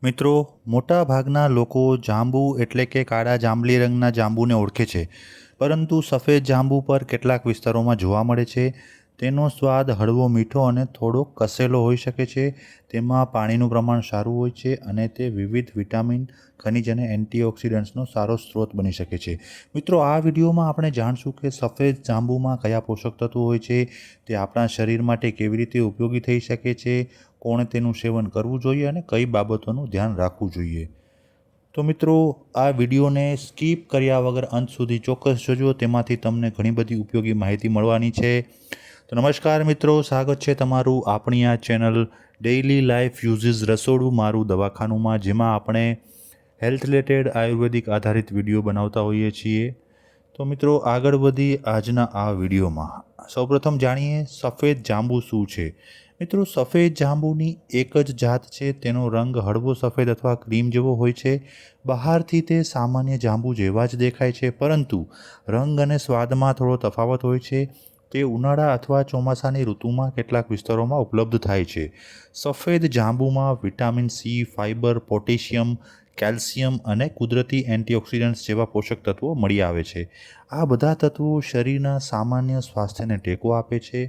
મિત્રો, મોટા ભાગના લોકો જાંબુ એટલે કે કાળા જાંબલી રંગના જાંબુને ઓળખે છે, પરંતુ સફેદ જાંબુ પર કેટલાક વિસ્તારોમાં જોવા મળે છે. તેનો સ્વાદ હળવો મીઠો અને થોડો કસેલો હોઈ શકે છે. તેમાં પાણીનું પ્રમાણ સારું હોય છે અને તે વિવિધ વિટામિન, ખનિજ અને એન્ટીઓક્સિડન્ટ્સનો સારો સ્ત્રોત બની શકે છે. મિત્રો, આ વિડીયોમાં આપણે જાણશું કે સફેદ જાંબુમાં કયા પોષક તત્વો હોય છે, તે આપણા શરીર માટે કેવી રીતે ઉપયોગી થઈ શકે છે, કોણે તેનું સેવન કરવું જોઈએ અને કઈ બાબતોનું ધ્યાન રાખવું જોઈએ. તો મિત્રો, આ વિડીયોને સ્કીપ કર્યા વગર અંત સુધી ચોક્કસ જોજો. તેમાંથી તમને ઘણી બધી ઉપયોગી માહિતી મળવાની છે. તો નમસ્કાર મિત્રો, સ્વાગત છે તમારું આપણી આ ચેનલ ડેઇલી લાઈફ યુઝિસ રસોડું મારું દવાખાનુંમાં, જેમાં આપણે હેલ્થ રિલેટેડ આયુર્વેદિક આધારિત વિડીયો બનાવતા હોઈએ છીએ. તો મિત્રો, આગળ વધી આજના આ વિડીયોમાં સૌપ્રથમ જાણીએ સફેદ જાંબુ શું છે. મિત્રો, સફેદ જાંબુની એક જ જાત છે. તેનો રંગ હળવો સફેદ અથવા ક્રીમ જેવો હોય છે. બહારથી તે સામાન્ય જાંબુ જેવા જ દેખાય છે, પરંતુ રંગ અને સ્વાદમાં થોડો તફાવત હોય છે. તે ઉનાળા અથવા ચોમાસાની ઋતુમાં કેટલાક વિસ્તારોમાં ઉપલબ્ધ થાય છે. સફેદ જાંબુમાં vitamin C, fibre, potassium, calcium અને કુદરતી એન્ટીઓક્સિડન્ટ્સ જેવા પોષક તત્વો મળી આવે છે. આ બધા તત્વો શરીરના સામાન્ય સ્વાસ્થ્યને ટેકો આપે છે.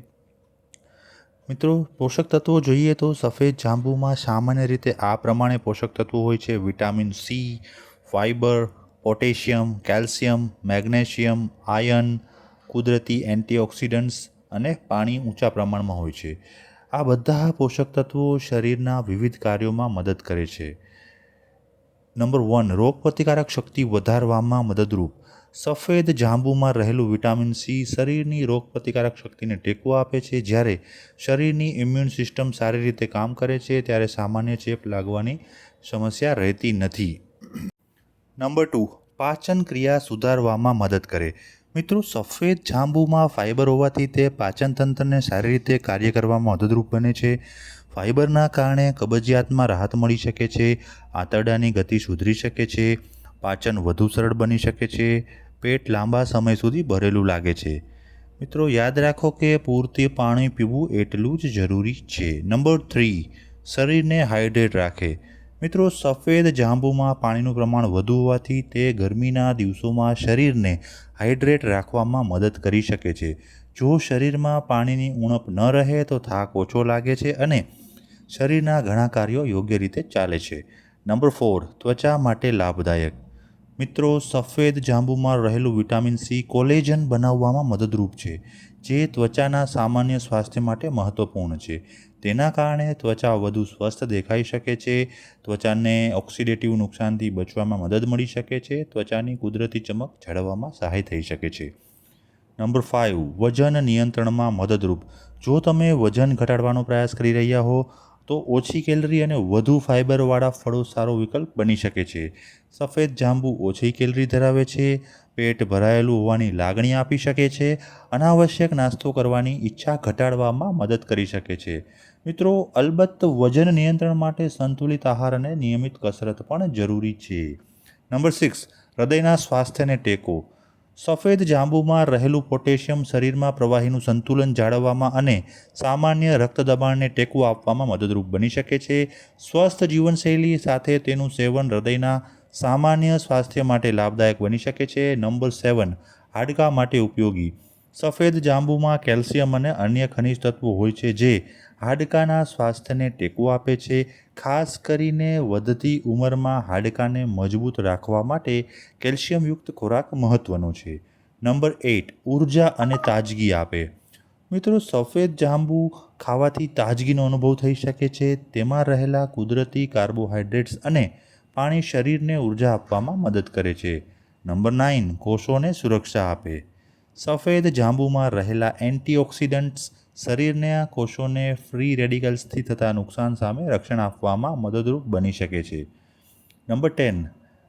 મિત્રો, પોષક તત્વો જોઈએ તો સફેદ જાંબુમાં સામાન્ય રીતે આ પ્રમાણે પોષક તત્વો હોય છે: vitamin C, fibre, potassium, calcium, magnesium, iron, કુદરતી એન્ટીઓક્સિડન્ટ્સ અને પાણી ઊંચા પ્રમાણમાં હોય છે. આ બધા પોષક તત્વો શરીરના વિવિધ કાર્યોમાં મદદ કરે છે. નંબર 1, રોગપ્રતિકારક શક્તિ વધારવામાં મદદરૂપ. સફેદ જાંબુમાં રહેલું વિટામિન સી શરીરની રોગપ્રતિકારક શક્તિને ટેકો આપે છે. જ્યારે શરીરની ઇમ્યુન સિસ્ટમ સારી રીતે કામ કરે છે, ત્યારે સામાન્ય ચેપ લાગવાની સમસ્યા રહેતી નથી. નંબર 2, પાચન ક્રિયા સુધારવામાં મદદ કરે. મિત્રો, સફેદ જાંબુમાં ફાઇબર હોવાથી તે પાચન તંત્રને સારી રીતે કાર્ય કરવામાં મદદરૂપ બને છે. ફાઇબરના કારણે કબજિયાતમાં રાહત મળી શકે છે, આંતરડાની ગતિ સુધરી શકે છે, પાચન વધુ સરળ બની શકે છે, પેટ લાંબા સમય સુધી ભરેલું લાગે છે. મિત્રો, યાદ રાખો કે પૂરતી પાણી પીવું એટલું જ જરૂરી છે. નંબર 3, શરીરને હાઇડ્રેટ રાખે. મિત્રો, સફેદ જાંબુમાં પાણીનું પ્રમાણ વધુ હોવાથી તે ગરમીના દિવસોમાં શરીરને હાઇડ્રેટ રાખવામાં મદદ કરી શકે છે. જો શરીરમાં પાણીની ઉણપ ન રહે તો થાક ઓછો લાગે છે અને શરીરના ઘણા કાર્યો યોગ્ય રીતે ચાલે છે. નંબર 4, ત્વચા માટે લાભદાયક. મિત્રો, સફેદ જાંબુમાં રહેલું વિટામિન સી કોલેજન બનાવવામાં મદદરૂપ છે, જે ત્વચાના સામાન્ય સ્વાસ્થ્ય માટે મહત્વપૂર્ણ છે. તેના કારણે ત્વચા વધુ સ્વસ્થ દેખાઈ શકે છે. ત્વચાને ઓક્સિડેટિવ નુકસાનથી બચવામાં મદદ મળી શકે છે. ત્વચાની કુદરતી ચમક જાળવવામાં સહાય થઈ શકે છે. નંબર 5, વજન નિયંત્રણમાં મદદરૂપ. જો તમે વજન ઘટાડવાનો પ્રયાસ કરી રહ્યા હો તો ઓછી કેલરી અને વધુ ફાઇબરવાળા ફળો સારો વિકલ્પ બની શકે છે. સફેદ જાંબુ ઓછી કેલરી ધરાવે છે, પેટ ભરાયેલું હોવાની લાગણી આપી શકે છે, અનાવશ્યક નાસ્તો કરવાની ઈચ્છા ઘટાડવામાં મદદ કરી શકે છે. મિત્રો, અલબત્ત વજન નિયંત્રણ માટે સંતુલિત આહાર અને નિયમિત કસરત પણ જરૂરી છે. નંબર 6, હૃદયના સ્વાસ્થ્યને ટેકો. સફેદ જાંબુમાં રહેલું પોટેશિયમ શરીરમાં પ્રવાહીનું સંતુલન જાળવવામાં અને સામાન્ય રક્ત દબાણને ટેકો આપવામાં મદદરૂપ બની શકે છે. સ્વસ્થ જીવનશૈલી સાથે તેનું સેવન હૃદયના સામાન્ય સ્વાસ્થ્ય માટે લાભદાયક બની શકે છે. નંબર 7, હાડકાં માટે ઉપયોગી. સફેદ જાંબુમાં કેલ્શિયમ અને અન્ય ખનિજ તત્વો હોય છે જે હાડકાના સ્વાસ્થ્યને ટેકો આપે છે. ખાસ કરીને વધતી ઉંમરમાં હાડકાને મજબૂત રાખવા માટે કેલ્શિયમયુક્ત ખોરાક મહત્વનો છે. નંબર 8, ઊર્જા અને તાજગી આપે. મિત્રો, સફેદ જાંબુ ખાવાથી તાજગીનો અનુભવ થઈ શકે છે. તેમાં રહેલા કુદરતી કાર્બોહાઈડ્રેટ્સ અને પાણી શરીરને ઊર્જા આપવામાં મદદ કરે છે. નંબર 9, કોષોને સુરક્ષા આપે. સફેદ જાંબુમાં રહેલા એન્ટીઓક્સિડન્ટ્સ શરીરના કોષોને ફ્રી રેડિકલ્સથી થતા નુકસાન સામે રક્ષણ આપવામાં મદદરૂપ બની શકે છે. નંબર 10,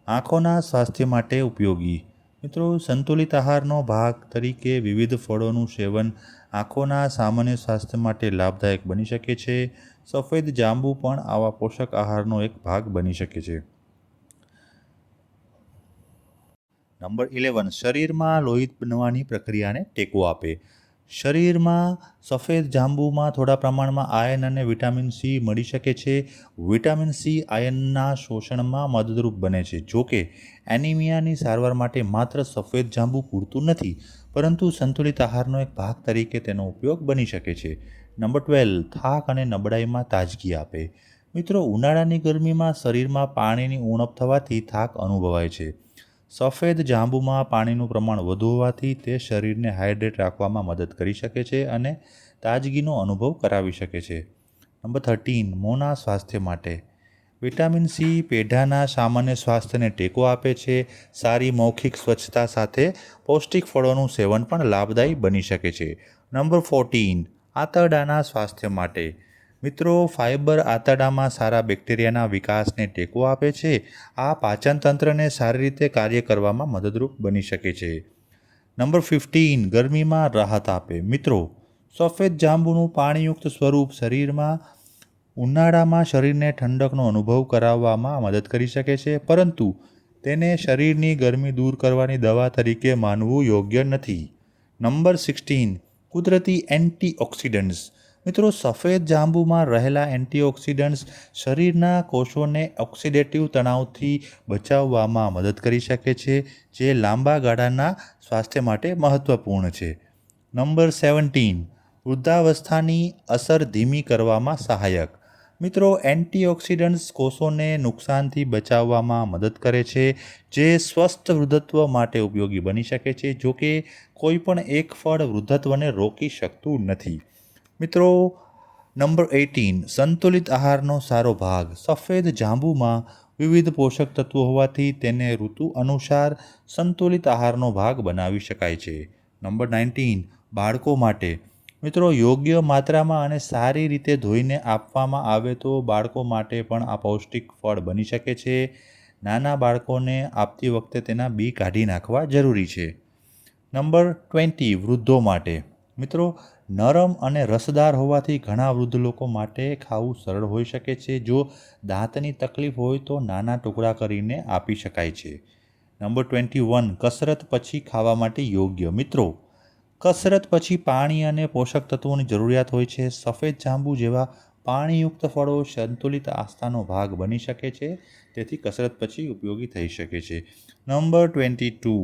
આંખોના સ્વાસ્થ્ય માટે ઉપયોગી. મિત્રો, સંતુલિત આહારનો ભાગ તરીકે વિવિધ ફળોનું સેવન આંખોના સામાન્ય સ્વાસ્થ્ય માટે લાભદાયક બની શકે છે. સફેદ જાંબુ પણ આવા પોષક આહારનો એક ભાગ બની શકે છે. નંબર 11, શરીરમાં લોહી બનવાની પ્રક્રિયાને ટેકો આપે. શરીરમાં સફેદ જાંબુમાં થોડા પ્રમાણમાં આયર્ન અને વિટામિન સી મળી શકે છે. વિટામિન સી આયર્નના શોષણમાં મદદરૂપ બને છે. જોકે એનિમિયાની સારવાર માટે માત્ર સફેદ જાંબુ પૂરતું નથી, પરંતુ સંતુલિત આહારનો એક ભાગ તરીકે તેનો ઉપયોગ બની શકે છે. નંબર 12, થાક અને નબળાઈમાં તાજગી આપે. મિત્રો, ઉનાળાની ગરમીમાં શરીરમાં પાણીની ઉણપ થવાથી થાક અનુભવાય છે. સફેદ જાંબુમાં પાણીનું પ્રમાણ વધુ હોવાથી તે શરીરને હાઇડ્રેટ રાખવામાં મદદ કરી શકે છે અને તાજગીનો અનુભવ કરાવી શકે છે. નંબર 13, મોંના સ્વાસ્થ્ય માટે. વિટામિન સી પેઢાના સામાન્ય સ્વાસ્થ્યને ટેકો આપે છે. સારી મૌખિક સ્વચ્છતા સાથે પૌષ્ટિક ફળોનું સેવન પણ લાભદાયી બની શકે છે. નંબર 14, આંતરડાના સ્વાસ્થ્ય માટે. મિત્રો, ફાઇબર આંતરડામાં સારા બેક્ટેરિયાના વિકાસને ટેકો આપે છે. આ પાચન તંત્રને સારી રીતે કાર્ય કરવામાં મદદરૂપ બની શકે છે. નંબર 15, ગરમીમાં રાહત આપે. મિત્રો, સફેદ જાંબુનું પાણીયુક્ત સ્વરૂપ ઉનાળામાં શરીરને ઠંડકનો અનુભવ કરાવવામાં મદદ કરી શકે છે, પરંતુ તેને શરીરની ગરમી દૂર કરવાની દવા તરીકે માનવું યોગ્ય નથી. નંબર 16, કુદરતી એન્ટીઓક્સિડન્ટ્સ. મિત્રો, સફેદ જાંબુમાં રહેલા એન્ટીઓક્સિડન્ટ્સ શરીરના કોષોને ઓક્સિડેટિવ તણાવથી બચાવવામાં મદદ કરી શકે છે, જે લાંબા ગાળાના સ્વાસ્થ્ય માટે મહત્વપૂર્ણ છે. નંબર 17, વૃદ્ધાવસ્થાની અસર ધીમી કરવામાં સહાયક. મિત્રો, એન્ટીઓક્સિડન્ટ્સ કોષોને નુકસાનથી બચાવવામાં મદદ કરે છે, જે સ્વસ્થ વૃદ્ધત્વ માટે ઉપયોગી બની શકે છે. જોકે કોઈ પણ એક ફળ વૃદ્ધત્વને રોકી શકતું નથી. મિત્રો, નંબર 18, સંતુલિત આહારનો સારો ભાગ. સફેદ જાંબુમાં વિવિધ પોષક તત્વો હોવાથી તેને ઋતુ અનુસાર સંતુલિત આહારનો ભાગ બનાવી શકાય છે. નંબર 19, બાળકો માટે. મિત્રો, યોગ્ય માત્રામાં અને સારી રીતે ધોઈને આપવામાં આવે તો બાળકો માટે પણ આ પૌષ્ટિક ફળ બની શકે છે. નાના બાળકોને આપતી વખતે તેના બી કાઢી નાખવા જરૂરી છે. નંબર 20, વૃદ્ધો માટે. મિત્રો, નરમ અને રસદાર હોવાથી ઘણા વૃદ્ધ લોકો માટે ખાવું સરળ હોઈ શકે છે. જો દાંતની તકલીફ હોય તો નાના ટુકડા કરીને આપી શકાય છે. નંબર 21, કસરત પછી ખાવા માટે યોગ્ય. મિત્રો, કસરત પછી પાણી અને પોષક તત્વોની જરૂરિયાત હોય છે. સફેદ જાંબુ જેવા પાણીયુક્ત ફળો સંતુલિત આસ્થાનો ભાગ બની શકે છે, તેથી કસરત પછી ઉપયોગી થઈ શકે છે. નંબર 22,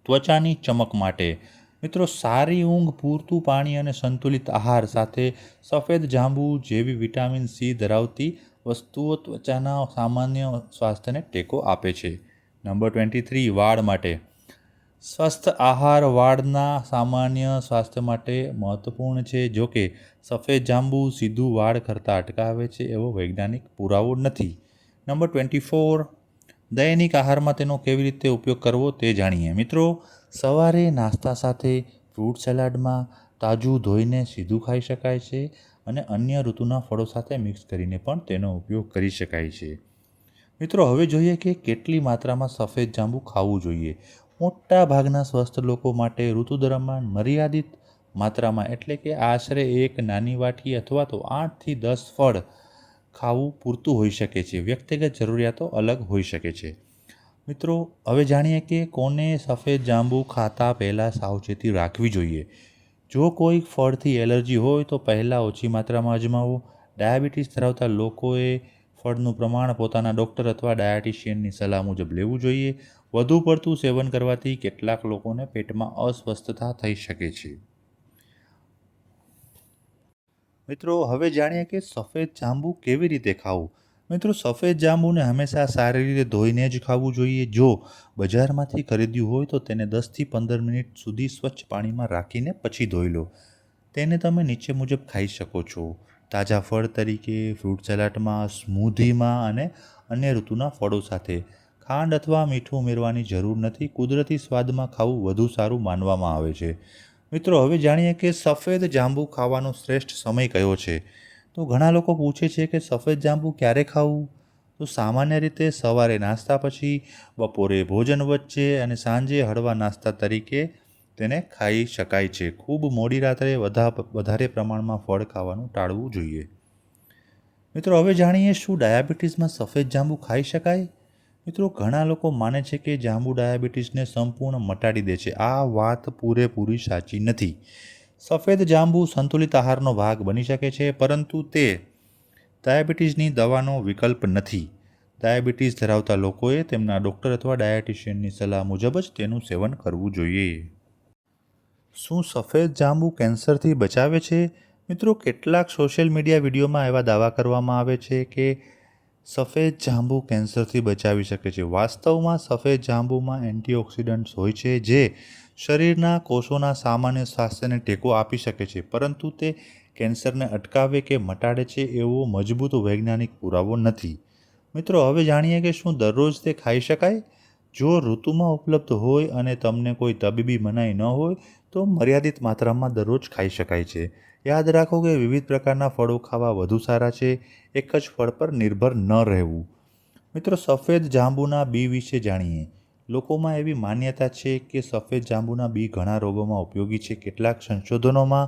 ત્વચાની ચમક માટે. મિત્રો, સારી ઊંઘ, પૂરતું પાણી અને સંતુલિત આહાર સાથે સફેદ જાંબુ જેવી વિટામિન સી ધરાવતી વસ્તુઓ ત્વચાના સામાન્ય સ્વાસ્થ્યને ટેકો આપે છે. નંબર 23, વાળ માટે. સ્વસ્થ આહાર વાળના સામાન્ય સ્વાસ્થ્ય માટે મહત્વપૂર્ણ છે. જોકે સફેદ જાંબુ સીધું વાળ ખરતા અટકાવે છે એવો વૈજ્ઞાનિક પુરાવો નથી. નંબર 24, દૈનિક આહારમાં તેનો કેવી રીતે ઉપયોગ કરવો તે જાણીએ. મિત્રો, સવારે નાસ્તા સાથે ફ્રૂટ સલાડમાં તાજું ધોઈને સીધું ખાઈ શકાય છે અને અન્ય ઋતુના ફળો સાથે મિક્સ કરીને પણ તેનો ઉપયોગ કરી શકાય છે. મિત્રો, હવે જોઈએ કે કેટલી માત્રામાં સફેદ જાંબુ ખાવું જોઈએ. મોટા ભાગના સ્વસ્થ લોકો માટે ઋતુ દરમિયાન મર્યાદિત માત્રામાં, એટલે કે આશરે એક નાની વાટકી અથવા તો 8થી 10 ફળ ખાવું પૂરતું હોઈ શકે છે. વ્યક્તિગત જરૂરિયાતો અલગ હોઈ શકે છે. મિત્રો, હવે જાણીએ કે કોને સફેદ જાંબુ ખાતા પહેલાં સાવચેતી રાખવી જોઈએ. જો કોઈ ફળથી એલર્જી હોય તો પહેલાં ઓછી માત્રામાં અજમાવો. ડાયાબિટીસ ધરાવતા લોકોએ ફળનું પ્રમાણ પોતાના ડૉક્ટર અથવા ડાયટિશિયનની સલાહ મુજબ લેવું જોઈએ. વધુ પડતું સેવન કરવાથી કેટલાક લોકોને પેટમાં અસ્વસ્થતા થઈ શકે છે. મિત્રો, હવે જાણીએ કે સફેદ જાંબુ કેવી રીતે ખાવું. મિત્રો, સફેદ જાંબુને હંમેશા સારી રીતે ધોઈને જ ખાવું જોઈએ. જો બજારમાંથી ખરીદ્યું હોય તો તેને 10થી 15 મિનિટ સુધી સ્વચ્છ પાણીમાં રાખીને પછી ધોઈ લો. તેને તમે નીચે મુજબ ખાઈ શકો છો: તાજા ફળ તરીકે, ફ્રૂટ સલાડમાં, સ્મૂધીમાં અને અન્ય ઋતુના ફળો સાથે. ખાંડ અથવા મીઠું ઉમેરવાની જરૂર નથી. કુદરતી સ્વાદમાં ખાવું વધુ સારું માનવામાં આવે છે. મિત્રો, હવે જાણીએ કે સફેદ જાંબુ ખાવાનો શ્રેષ્ઠ સમય કયો છે. તો ઘણા લોકો પૂછે છે કે સફેદ જાંબુ ક્યારે ખાવું. તો સામાન્ય રીતે સવારે નાસ્તા પછી, બપોરે ભોજન વચ્ચે અને સાંજે હળવા નાસ્તા તરીકે તેને ખાઈ શકાય છે. ખૂબ મોડી રાત્રે વધારે પ્રમાણમાં ફળ ખાવાનું ટાળવું જોઈએ. મિત્રો, હવે જાણીએ શું ડાયાબિટીસમાં સફેદ જાંબુ ખાઈ શકાય. મિત્રો, ઘણા લોકો માને છે કે જાંબુ ડાયાબિટીસને સંપૂર્ણ મટાડી દે છે. આ વાત પૂરેપૂરી સાચી નથી. સફેદ જાંબુ સંતુલિત આહારનો ભાગ બની શકે છે, પરંતુ તે ડાયાબિટીસની દવાનો વિકલ્પ નથી. ડાયાબિટીસ ધરાવતા લોકોએ તેમના ડૉક્ટર અથવા ડાયટિશિયનની સલાહ મુજબ જ તેનું સેવન કરવું જોઈએ. શું સફેદ જાંબુ કેન્સરથી બચાવે છે? મિત્રો, કેટલાક સોશિયલ મીડિયા વિડીયોમાં એવા દાવા કરવામાં આવે છે કે સફેદ જાંબુ કેન્સરથી બચાવી શકે છે. વાસ્તવમાં સફેદ જાંબુમાં એન્ટીઓક્સિડન્ટ્સ હોય છે જે શરીરના કોષોના સામાન્ય સ્વાસ્થ્યને ટેકો આપી શકે છે, પરંતુ તે કેન્સરને અટકાવે કે મટાડે છે એવો મજબૂત વૈજ્ઞાનિક પુરાવો નથી. મિત્રો, હવે જાણીએ કે શું દરરોજ તે ખાઈ શકાય? જો ઋતુમાં ઉપલબ્ધ હોય અને તમને કોઈ તબીબી મનાઈ ન હોય તો મર્યાદિત માત્રામાં દરરોજ ખાઈ શકાય છે. યાદ રાખો કે વિવિધ પ્રકારના ફળો ખાવા વધુ સારા છે, એક જ ફળ પર નિર્ભર ન રહેવું. મિત્રો, સફેદ જાંબુના બી વિશે જાણીએ. લોકોમાં એવી માન્યતા છે કે સફેદ જાંબુના બી ઘણા રોગોમાં ઉપયોગી છે. કેટલાક સંશોધનોમાં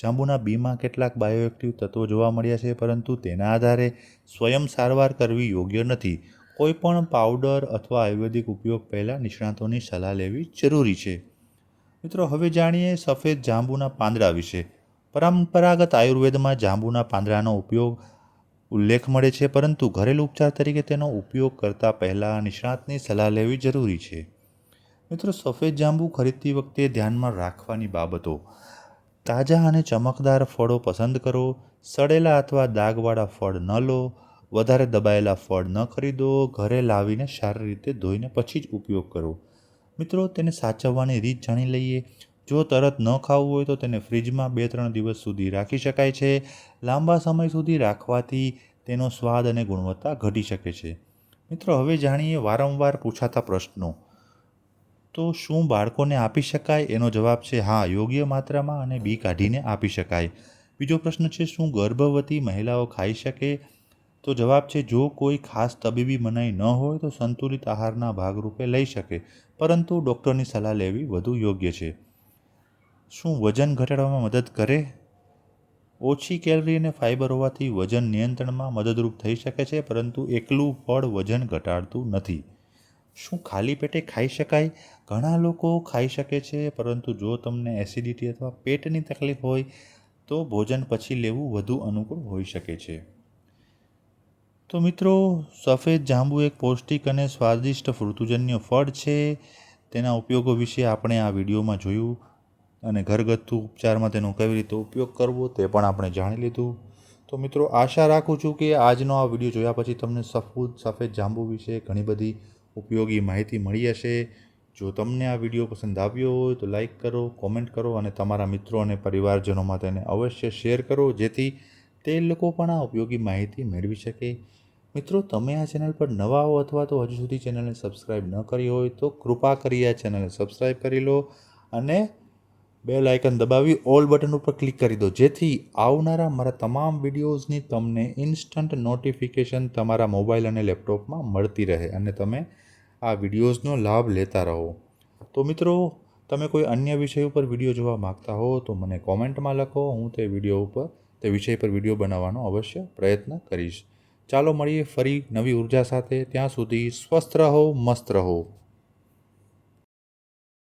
જાંબુના બીમાં કેટલાક બાયોએક્ટિવ તત્વો જોવા મળ્યા છે, પરંતુ તેના આધારે સ્વયં સારવાર કરવી યોગ્ય નથી. કોઈપણ પાવડર અથવા આયુર્વેદિક ઉપયોગ પહેલાં નિષ્ણાતોની સલાહ લેવી જરૂરી છે. મિત્રો, હવે જાણીએ સફેદ જાંબુના પાંદડા વિશે. પરંપરાગત આયુર્વેદમાં જાંબુના પાંદડાનો ઉલ્લેખ મળે છે, પરંતુ ઘરેલું ઉપચાર તરીકે તેનો ઉપયોગ કરતા પહેલાં નિષ્ણાતની સલાહ લેવી જરૂરી છે. મિત્રો, સફેદ જાંબુ ખરીદતી વખતે ધ્યાનમાં રાખવાની બાબતો. તાજા અને ચમકદાર ફળો પસંદ કરો. સડેલા અથવા દાગવાળા ફળ ન લો. વધારે દબાયેલા ફળ ન ખરીદો. ઘરે લાવીને સારી રીતે ધોઈને પછી જ ઉપયોગ કરો. મિત્રો, તેને સાચવવાની રીત જાણી લઈએ. જો તરત ન ખાવું હોય તો તેને ફ્રીજમાં 2-3 દિવસ સુધી રાખી શકાય છે. લાંબા સમય સુધી રાખવાથી તેનો સ્વાદ અને ગુણવત્તા ઘટી શકે છે. મિત્રો, હવે જાણીએ વારંવાર પૂછાતા પ્રશ્નો. તો શું બાળકોને આપી શકાય? એનો જવાબ છે હા, યોગ્ય માત્રામાં અને બી કાઢીને આપી શકાય. બીજો પ્રશ્ન છે, શું ગર્ભવતી મહિલાઓ ખાઈ શકે? તો જવાબ છે જો કોઈ ખાસ તબીબી મનાઈ ન હોય તો સંતુલિત આહારના ભાગરૂપે લઈ શકે, પરંતુ ડૉક્ટરની સલાહ લેવી વધુ યોગ્ય છે. શું વજન ઘટાડવામાં મદદ કરે? ઓછી કેલરી અને ફાઇબર હોવાથી વજન નિયંત્રણમાં મદદરૂપ થઈ શકે છે, પરંતુ એકલું ફળ વજન ઘટાડતું નથી. શું ખાલી પેટે ખાઈ શકાય? ઘણા લોકો ખાઈ શકે છે, પરંતુ જો તમને એસિડિટી અથવા પેટની તકલીફ હોય તો ભોજન પછી લેવું વધુ અનુકૂળ હોઈ શકે છે. તો મિત્રો, સફેદ જાંબુ એક પૌષ્ટિક અને સ્વાદિષ્ટ ઋતુજન્ય ફળ છે. તેના ઉપયોગો વિશે આપણે આ વિડીયોમાં જોયું અને ઘરગથ્થુ ઉપચારમાં તેનો કેવી રીતે ઉપયોગ કરવો તે પણ આપણે જાણી લીધું. તો મિત્રો, આશા રાખું છું કે આજનો આ વિડીયો જોયા પછી તમને સફેદ જાંબુ વિશે ઘણી બધી ઉપયોગી માહિતી મળી હશે. જો તમને આ વિડીયો પસંદ આવ્યો હોય તો લાઈક કરો, કોમેન્ટ કરો અને તમારા મિત્રો અને પરિવારજનોમાં તેને અવશ્ય શેર કરો, જેથી તે લોકો પણ આ ઉપયોગી માહિતી મેળવી શકે. મિત્રો, તમે આ ચેનલ પર નવા હો અથવા તો હજુ સુધી ચેનલને સબસ્ક્રાઈબ ન કરી હોય તો કૃપા કરી આ ચેનલને સબસ્ક્રાઈબ કરી લો અને બેલ આઇકન દબાવી ઓલ બટન ઉપર ક્લિક કરી દો, જેથી આવનારા મારા તમામ વિડીયોઝની તમને ઇન્સ્ટન્ટ નોટિફિકેશન તમારા મોબાઈલ અને લેપટોપમાં મળતી રહે અને તમે આ વિડીયોઝનો લાભ લેતા રહો. તો મિત્રો, તમે કોઈ અન્ય વિષય ઉપર વિડીયો જોવા માગતા હો તો મને કોમેન્ટમાં લખો. હું તે વિષય પર વિડીયો બનાવવાનો અવશ્ય પ્રયત્ન કરીશ. ચાલો મળીએ ફરી નવી ઉર્જા સાથે. ત્યાં સુધી સ્વસ્થ રહો, મસ્ત રહો.